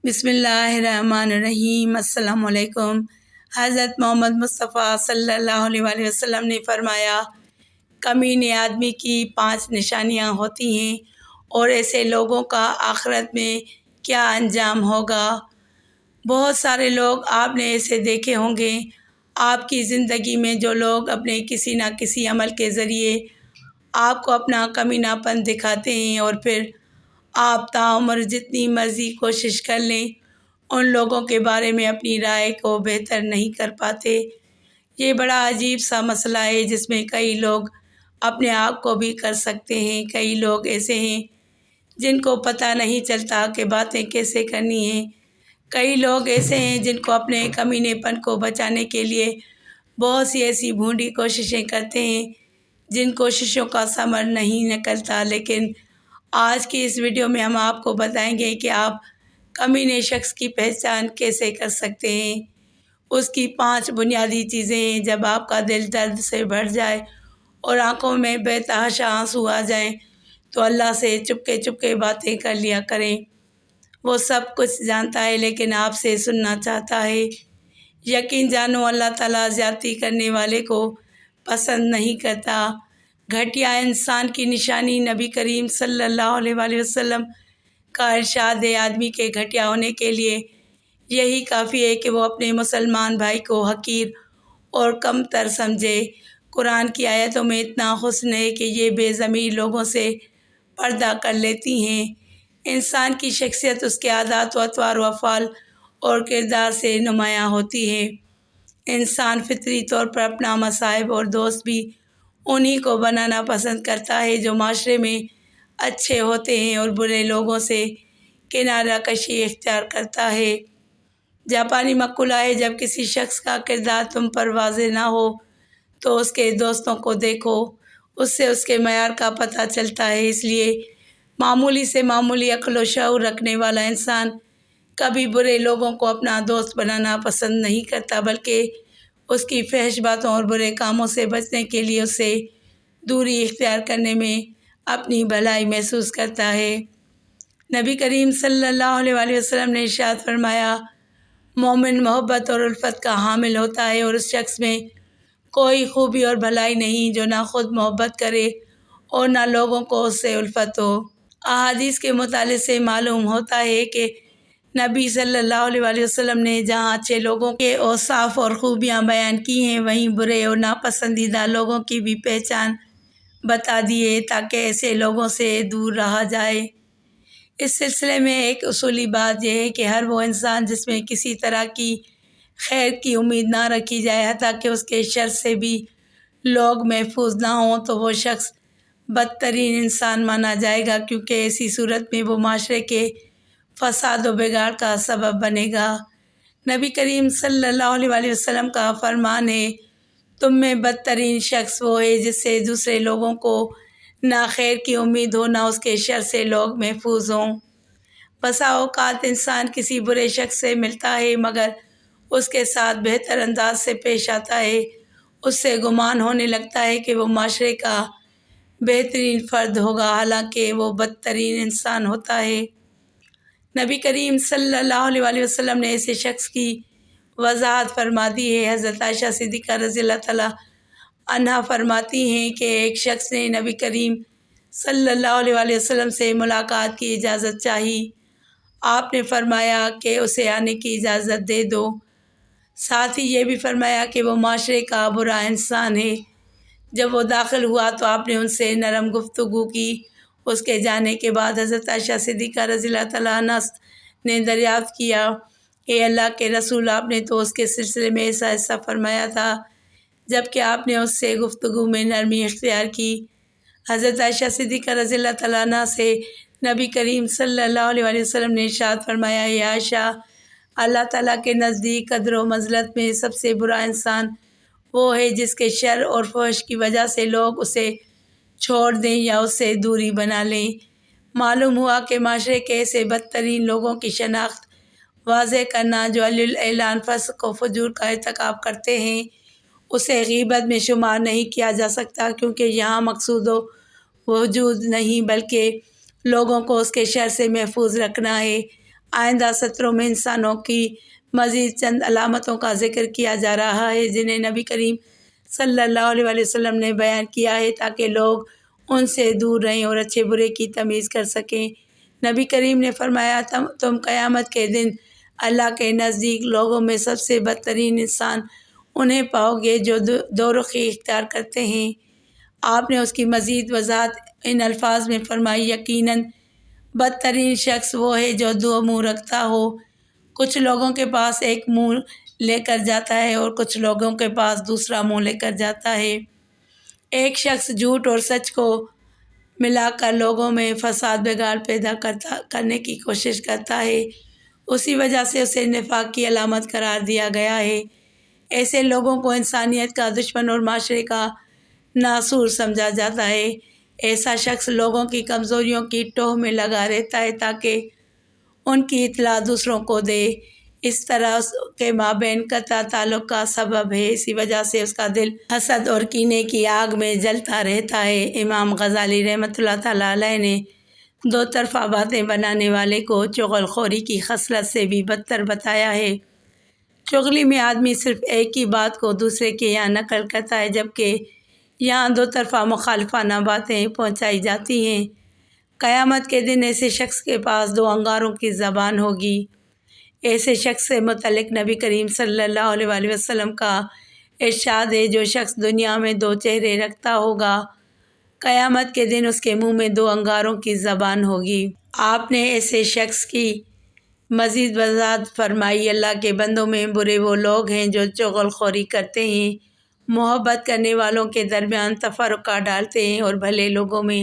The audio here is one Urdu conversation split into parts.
بسم اللہ الرحمن الرحیم۔ السلام علیکم۔ حضرت محمد مصطفیٰ صلی اللہ علیہ وآلہ وسلم نے فرمایا، کمینے آدمی کی 5 نشانیاں ہوتی ہیں اور ایسے لوگوں کا آخرت میں کیا انجام ہوگا۔ بہت سارے لوگ آپ نے ایسے دیکھے ہوں گے آپ کی زندگی میں، جو لوگ اپنے کسی نہ کسی عمل کے ذریعے آپ کو اپنا کمینہ پن دکھاتے ہیں، اور پھر آپ تاعمر جتنی مرضی کوشش کر لیں ان لوگوں کے بارے میں اپنی رائے کو بہتر نہیں کر پاتے۔ یہ بڑا عجیب سا مسئلہ ہے جس میں کئی لوگ اپنے آپ کو بھی کر سکتے ہیں۔ کئی لوگ ایسے ہیں جن کو پتہ نہیں چلتا کہ باتیں کیسے کرنی ہیں۔ کئی لوگ ایسے ہیں جن کو اپنے کمینے پن کو بچانے کے لیے بہت سی ایسی بھونڈی کوششیں کرتے ہیں جن کوششوں کا ثمر نہیں نکلتا۔ لیکن آج کی اس ویڈیو میں ہم آپ کو بتائیں گے کہ آپ کمینے شخص کی پہچان کیسے کر سکتے ہیں۔ اس کی 5 بنیادی چیزیں ہیں۔ جب آپ کا دل درد سے بھر جائے اور آنکھوں میں بے تحاشا آنسو آ جائیں تو اللہ سے چپکے باتیں کر لیا کریں۔ وہ سب کچھ جانتا ہے لیکن آپ سے سننا چاہتا ہے۔ یقین جانو اللہ تعالیٰ زیادتی کرنے والے کو پسند نہیں کرتا۔ گھٹیا انسان کی نشانی نبی کریم صلی اللہ علیہ وآلہ وسلم کا ارشاد ہے، آدمی کے گھٹیا ہونے کے لیے یہی کافی ہے کہ وہ اپنے مسلمان بھائی کو حقیر اور کم تر سمجھے۔ قرآن کی آیتوں میں اتنا حسن ہے کہ یہ بے ضمیر لوگوں سے پردہ کر لیتی ہیں۔ انسان کی شخصیت اس کے عادات و اطوار و افعال اور کردار سے نمایاں ہوتی ہے۔ انسان فطری طور پر اپنا مصاحب اور دوست بھی انہی کو بنانا پسند کرتا ہے جو معاشرے میں اچھے ہوتے ہیں اور برے لوگوں سے کنارہ کشی اختیار کرتا ہے۔ جاپانی مقولہ ہے، جب کسی شخص کا کردار تم پر واضح نہ ہو تو اس کے دوستوں کو دیکھو، اس سے اس کے معیار کا پتہ چلتا ہے۔ اس لیے معمولی سے معمولی عقل و شعور رکھنے والا انسان کبھی برے لوگوں کو اپنا دوست بنانا پسند نہیں کرتا، بلکہ اس کی فحش باتوں اور برے کاموں سے بچنے کے لیے اس سے دوری اختیار کرنے میں اپنی بھلائی محسوس کرتا ہے۔ نبی کریم صلی اللہ علیہ وآلہ وسلم نے ارشاد فرمایا، مومن محبت اور الفت کا حامل ہوتا ہے، اور اس شخص میں کوئی خوبی اور بھلائی نہیں جو نہ خود محبت کرے اور نہ لوگوں کو اس سے الفت ہو۔ احادیث کے مطالعے سے معلوم ہوتا ہے کہ نبی صلی اللہ علیہ وآلہ وسلم نے جہاں اچھے لوگوں کے اوصاف اور خوبیاں بیان کی ہیں، وہیں برے اور ناپسندیدہ لوگوں کی بھی پہچان بتا دی ہے تاکہ ایسے لوگوں سے دور رہا جائے۔ اس سلسلے میں ایک اصولی بات یہ ہے کہ ہر وہ انسان جس میں کسی طرح کی خیر کی امید نہ رکھی جائے، حتیٰ کہ اس کے شر سے بھی لوگ محفوظ نہ ہوں، تو وہ شخص بدترین انسان مانا جائے گا، کیونکہ ایسی صورت میں وہ معاشرے کے فساد و بگاڑ کا سبب بنے گا۔ نبی کریم صلی اللہ علیہ وآلہ وسلم کا فرمان ہے، تم میں بدترین شخص وہ ہے جس سے دوسرے لوگوں کو نہ خیر کی امید ہو، نہ اس کے شر سے لوگ محفوظ ہوں۔ بسا اوقات انسان کسی برے شخص سے ملتا ہے مگر اس کے ساتھ بہتر انداز سے پیش آتا ہے، اس سے گمان ہونے لگتا ہے کہ وہ معاشرے کا بہترین فرد ہوگا، حالانکہ وہ بدترین انسان ہوتا ہے۔ نبی کریم صلی اللہ علیہ وآلہ وسلم نے ایسے شخص کی وضاحت فرما دی ہے۔ حضرت عائشہ صدیقہ رضی اللہ تعالیٰ عنہا فرماتی ہیں کہ ایک شخص نے نبی کریم صلی اللہ علیہ وآلہ وسلم سے ملاقات کی اجازت چاہی۔ آپ نے فرمایا کہ اسے آنے کی اجازت دے دو، ساتھ ہی یہ بھی فرمایا کہ وہ معاشرے کا برا انسان ہے۔ جب وہ داخل ہوا تو آپ نے ان سے نرم گفتگو کی۔ اس کے جانے کے بعد حضرت عائشہ صدیقہ رضی اللہ تعالیٰ عنہ نے دریافت کیا، اے اللہ کے رسول، آپ نے تو اس کے سلسلے میں ایسا فرمایا تھا جبکہ آپ نے اس سے گفتگو میں نرمی اختیار کی۔ حضرت عائشہ صدیقہ رضی اللہ تعالیٰ عنہ سے نبی کریم صلی اللہ علیہ وآلہ وسلم نے ارشاد فرمایا، اے عائشہ، اللہ تعالیٰ کے نزدیک قدر و منزلت میں سب سے برا انسان وہ ہے جس کے شر اور فحش کی وجہ سے لوگ اسے چھوڑ دیں یا اس سے دوری بنا لیں۔ معلوم ہوا کہ معاشرے کے ایسے بدترین لوگوں کی شناخت واضح کرنا جو اعلان فسق و فجور کا ارتکاب کرتے ہیں، اسے غیبت میں شمار نہیں کیا جا سکتا، کیونکہ یہاں مقصود وجود نہیں بلکہ لوگوں کو اس کے شر سے محفوظ رکھنا ہے۔ آئندہ سطروں میں انسانوں کی مزید چند علامتوں کا ذکر کیا جا رہا ہے جنہیں نبی کریم صلی اللہ علیہ وآلہ وسلم نے بیان کیا ہے تاکہ لوگ ان سے دور رہیں اور اچھے برے کی تمیز کر سکیں۔ نبی کریم نے فرمایا تم قیامت کے دن اللہ کے نزدیک لوگوں میں سب سے بدترین انسان انہیں پاؤ گے جو دو رخی اختیار کرتے ہیں۔ آپ نے اس کی مزید وضاحت ان الفاظ میں فرمائی، یقیناً بدترین شخص وہ ہے جو دو منہ رکھتا ہو، کچھ لوگوں کے پاس ایک منہ لے کر جاتا ہے اور کچھ لوگوں کے پاس دوسرا منہ لے کر جاتا ہے۔ ایک شخص جھوٹ اور سچ کو ملا کر لوگوں میں فساد بگاڑ پیدا کرنے کی کوشش کرتا ہے، اسی وجہ سے اسے نفاق کی علامت قرار دیا گیا ہے۔ ایسے لوگوں کو انسانیت کا دشمن اور معاشرے کا ناسور سمجھا جاتا ہے۔ ایسا شخص لوگوں کی کمزوریوں کی ٹوہ میں لگا رہتا ہے تاکہ ان کی اطلاع دوسروں کو دے، اس طرح اس کے مابین قطع تعلق کا سبب ہے، اسی وجہ سے اس کا دل حسد اور کینے کی آگ میں جلتا رہتا ہے۔ امام غزالی رحمۃ اللہ تعالیٰ علیہ نے دو طرفہ باتیں بنانے والے کو چغل خوری کی خصلت سے بھی بدتر بتایا ہے۔ چغلی میں آدمی صرف ایک ہی بات کو دوسرے کے یہاں نقل کرتا ہے جبکہ یہاں دو طرفہ مخالفانہ باتیں پہنچائی جاتی ہیں۔ قیامت کے دن ایسے شخص کے پاس دو انگاروں کی زبان ہوگی۔ ایسے شخص سے متعلق نبی کریم صلی اللہ علیہ وآلہ وسلم کا ارشاد ہے، جو شخص دنیا میں دو چہرے رکھتا ہوگا قیامت کے دن اس کے منہ میں دو انگاروں کی زبان ہوگی۔ آپ نے ایسے شخص کی مزید وضاحت فرمائی، اللہ کے بندوں میں برے وہ لوگ ہیں جو چغل خوری کرتے ہیں، محبت کرنے والوں کے درمیان تفرقہ ڈالتے ہیں اور بھلے لوگوں میں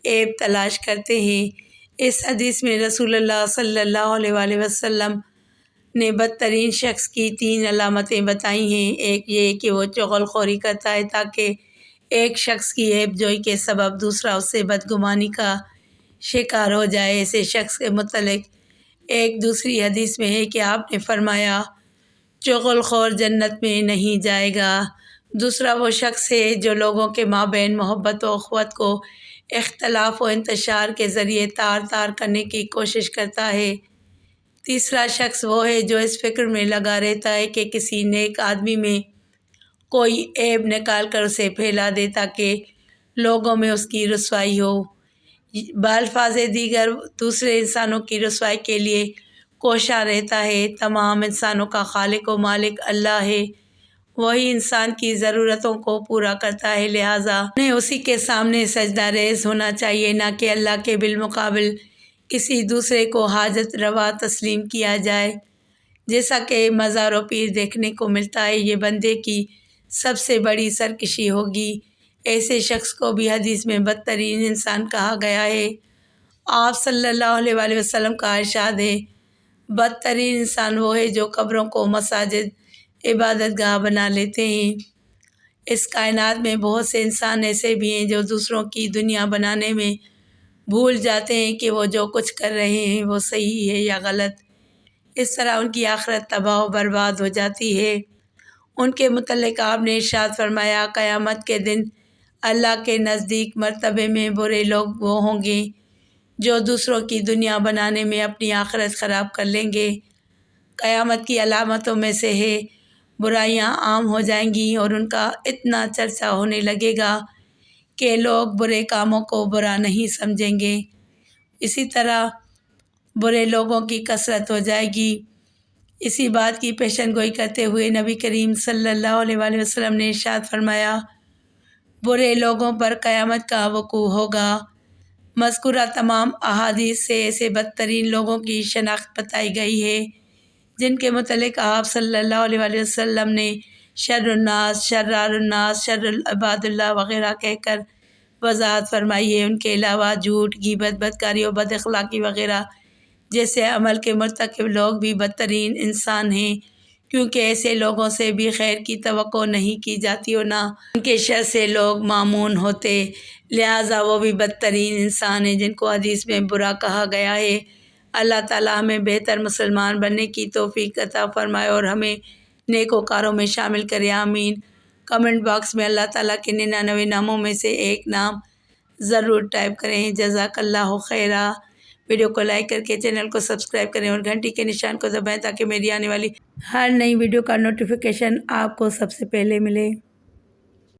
عیب تلاش کرتے ہیں۔ اس حدیث میں رسول اللہ صلی اللہ علیہ وآلہ وسلم نے بدترین شخص کی 3 علامتیں بتائی ہیں۔ ایک یہ کہ وہ چغل خوری کرتا ہے تاکہ ایک شخص کی عیب جوئی کے سبب دوسرا اس سے بدگمانی کا شکار ہو جائے۔ ایسے شخص کے متعلق ایک دوسری حدیث میں ہے کہ آپ نے فرمایا، چغل خور جنت میں نہیں جائے گا۔ دوسرا وہ شخص ہے جو لوگوں کے مابین محبت و اخوت کو اختلاف و انتشار کے ذریعے تار کرنے کی کوشش کرتا ہے۔ تیسرا شخص وہ ہے جو اس فکر میں لگا رہتا ہے کہ کسی نیک آدمی میں کوئی عیب نکال کر اسے پھیلا دے تاکہ لوگوں میں اس کی رسوائی ہو۔ بالفاظ دیگر دوسرے انسانوں کی رسوائی کے لیے کوشاں رہتا ہے۔ تمام انسانوں کا خالق و مالک اللہ ہے، وہی انسان کی ضرورتوں کو پورا کرتا ہے، لہٰذا انہیں اسی کے سامنے سجدہ ریز ہونا چاہیے، نہ کہ اللہ کے بالمقابل کسی دوسرے کو حاجت روا تسلیم کیا جائے۔ جیسا کہ مزار و پیر دیکھنے کو ملتا ہے، یہ بندے کی سب سے بڑی سرکشی ہوگی۔ ایسے شخص کو بھی حدیث میں بدترین انسان کہا گیا ہے۔ آپ صلی اللہ علیہ وآلہ وسلم کا ارشاد ہے، بدترین انسان وہ ہے جو قبروں کو مساجد عبادت گاہ بنا لیتے ہیں۔ اس کائنات میں بہت سے انسان ایسے بھی ہیں جو دوسروں کی دنیا بنانے میں بھول جاتے ہیں کہ وہ جو کچھ کر رہے ہیں وہ صحیح ہے یا غلط، اس طرح ان کی آخرت تباہ و برباد ہو جاتی ہے۔ ان کے متعلق آپ نے ارشاد فرمایا، قیامت کے دن اللہ کے نزدیک مرتبے میں برے لوگ وہ ہوں گے جو دوسروں کی دنیا بنانے میں اپنی آخرت خراب کر لیں گے۔ قیامت کی علامتوں میں سے ہے، برائیاں عام ہو جائیں گی اور ان کا اتنا چرچا ہونے لگے گا کہ لوگ برے کاموں کو برا نہیں سمجھیں گے۔ اسی طرح برے لوگوں کی کثرت ہو جائے گی۔ اسی بات کی پیشن گوئی کرتے ہوئے نبی کریم صلی اللہ علیہ وآلہ وسلم نے ارشاد فرمایا، برے لوگوں پر قیامت کا وقوع ہوگا۔ مذکورہ تمام احادیث سے ایسے بدترین لوگوں کی شناخت بتائی گئی ہے جن کے متعلق آپ صلی اللہ علیہ وآلہ وسلم نے شر الناس، شرار الناس، شر العباد اللہ وغیرہ کہہ کر وضاحت فرمائی ہے۔ ان کے علاوہ جھوٹ، غیبت، بدکاری اور بد اخلاقی وغیرہ جیسے عمل کے مرتکب لوگ بھی بدترین انسان ہیں، کیونکہ ایسے لوگوں سے بھی خیر کی توقع نہیں کی جاتی اور نہ ان کے شر سے لوگ مامون ہوتے، لہٰذا وہ بھی بدترین انسان ہیں جن کو حدیث میں برا کہا گیا ہے۔ اللہ تعالیٰ ہمیں بہتر مسلمان بننے کی توفیق عطا فرمائے اور ہمیں نیکوکاروں میں شامل کرے، آمین۔ کمنٹ باکس میں اللہ تعالیٰ کے 99 ناموں میں سے ایک نام ضرور ٹائپ کریں۔ جزاک اللہ خیرہ۔ ویڈیو کو لائک کر کے چینل کو سبسکرائب کریں اور گھنٹی کے نشان کو دبائیں تاکہ میری آنے والی ہر نئی ویڈیو کا نوٹیفیکیشن آپ کو سب سے پہلے ملے۔